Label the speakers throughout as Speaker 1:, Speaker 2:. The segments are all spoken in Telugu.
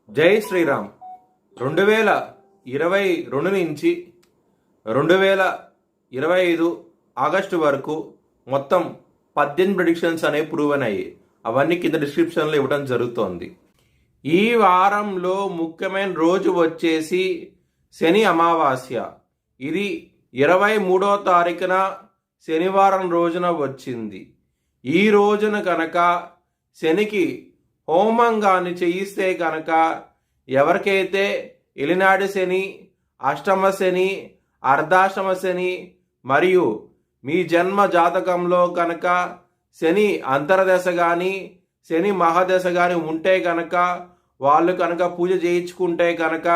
Speaker 1: జై శ్రీరామ్. 2022 నుంచి 2025 ఆగస్టు వరకు మొత్తం 18 ప్రిడిక్షన్స్ అనేవి ప్రూవ్ అయ్యాయి. అవన్నీ కింద డిస్క్రిప్షన్లో ఇవ్వడం జరుగుతోంది. ఈ వారంలో ముఖ్యమైన రోజు వచ్చేసి శని అమావాస్య. ఇది 23వ తారీఖున శనివారం రోజున వచ్చింది. ఈ రోజున కనుక శనికి హోమం కానీ చేయిస్తే కనుక ఎవరికైతే ఎలినాడు శని, అష్టమ శని, అర్ధాష్టమ శని మరియు మీ జన్మ జాతకంలో కనుక శని అంతర్దశ కానీ శని మహాదశ కానీ ఉంటే కనుక వాళ్ళు కనుక పూజ చేయించుకుంటే కనుక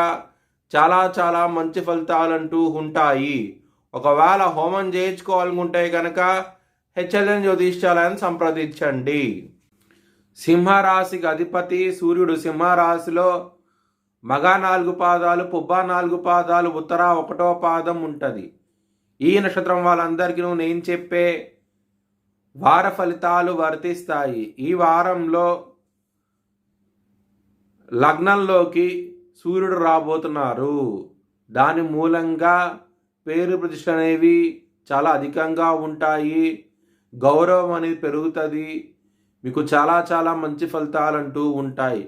Speaker 1: చాలా చాలా మంచి ఫలితాలంటూ ఉంటాయి. ఒకవేళ హోమం చేయించుకోవాలనుకుంటే కనుక హెచ్ఎల్ఎన్ జ్యోతిష్యాలను సంప్రదించండి. సింహరాశికి అధిపతి సూర్యుడు. సింహరాశిలో మగ 4 పాదాలు, పుబ్బ 4 పాదాలు, ఉత్తర 1వ పాదం ఉంటుంది. ఈ నక్షత్రం వాళ్ళందరికీ నేను చెప్పే వార ఫలితాలు వర్తిస్తాయి. ఈ వారంలో లగ్నంలోకి సూర్యుడు రాబోతున్నారు. దాని మూలంగా పేరు ప్రతిష్ట అనేవి చాలా అధికంగా ఉంటాయి. గౌరవం అనేది పెరుగుతుంది. మీకు చాలా చాలా మంచి ఫలితాలు అంటూ ఉంటాయి.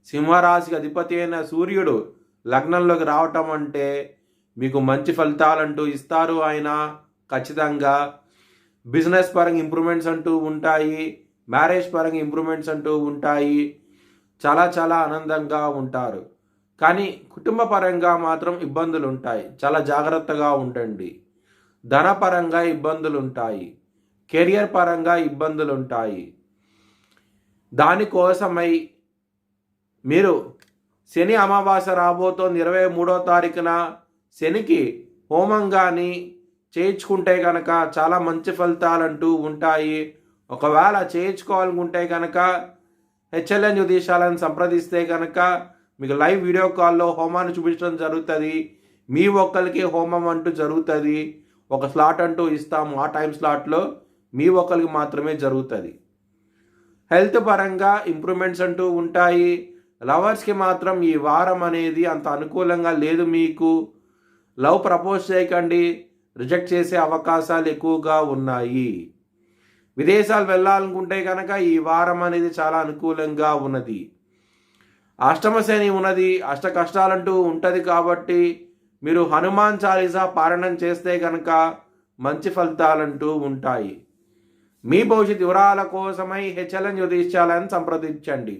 Speaker 1: సింహరాశికి అధిపతి అయిన సూర్యుడు లగ్నంలోకి రావటం అంటే మీకు మంచి ఫలితాలంటూ ఇస్తారు. ఆయన ఖచ్చితంగా బిజినెస్ పరంగా ఇంప్రూవ్మెంట్స్ అంటూ ఉంటాయి. మ్యారేజ్ పరంగా ఇంప్రూవ్మెంట్స్ అంటూ ఉంటాయి. చాలా చాలా ఆనందంగా ఉంటారు. కానీ కుటుంబ పరంగా మాత్రం ఇబ్బందులు ఉంటాయి. చాలా జాగ్రత్తగా ఉండండి. ధనపరంగా ఇబ్బందులు ఉంటాయి. కెరియర్ పరంగా ఇబ్బందులు ఉంటాయి. దానికోసమై మీరు శని అమావాస్య రాబోతోంది 23వ తారీఖున శనికి హోమం కానీ చేయించుకుంటే కనుక చాలా మంచి ఫలితాలు అంటూ ఉంటాయి. ఒకవేళ చేయించుకోవాలనుకుంటే కనుక హెచ్ఎల్ఎన్ జ్యోతిష్యాలను సంప్రదిస్తే కనుక మీకు లైవ్ వీడియో కాల్లో హోమాన్ని చూపించడం జరుగుతుంది. మీ ఒక్కరికి హోమం అంటూ జరుగుతుంది. ఒక స్లాట్ అంటూ ఇస్తాము. ఆ టైం స్లాట్లో మీ ఒక్కరికి మాత్రమే జరుగుతుంది. హెల్త్ పరంగా ఇంప్రూవ్మెంట్స్ అంటూ ఉంటాయి. లవర్స్కి మాత్రం ఈ వారం అనేది అంత అనుకూలంగా లేదు. మీకు లవ్ ప్రపోజ్ చేయకండి, రిజెక్ట్ చేసే అవకాశాలు ఎక్కువగా ఉన్నాయి. విదేశాలు వెళ్ళాలనుకుంటే కనుక ఈ వారం అనేది చాలా అనుకూలంగా ఉన్నది. అష్టమ శని ఉన్నది, అష్ట కష్టాలంటూ ఉంటుంది. కాబట్టి మీరు హనుమాన్ చాలీసా పారాయణం చేస్తే కనుక మంచి ఫలితాలంటూ ఉంటాయి. మీ భవిష్యత్ వివరాల కోసమై హెచ్ఎల్ఎన్ జ్యోతిష్యాలను సంప్రదించండి.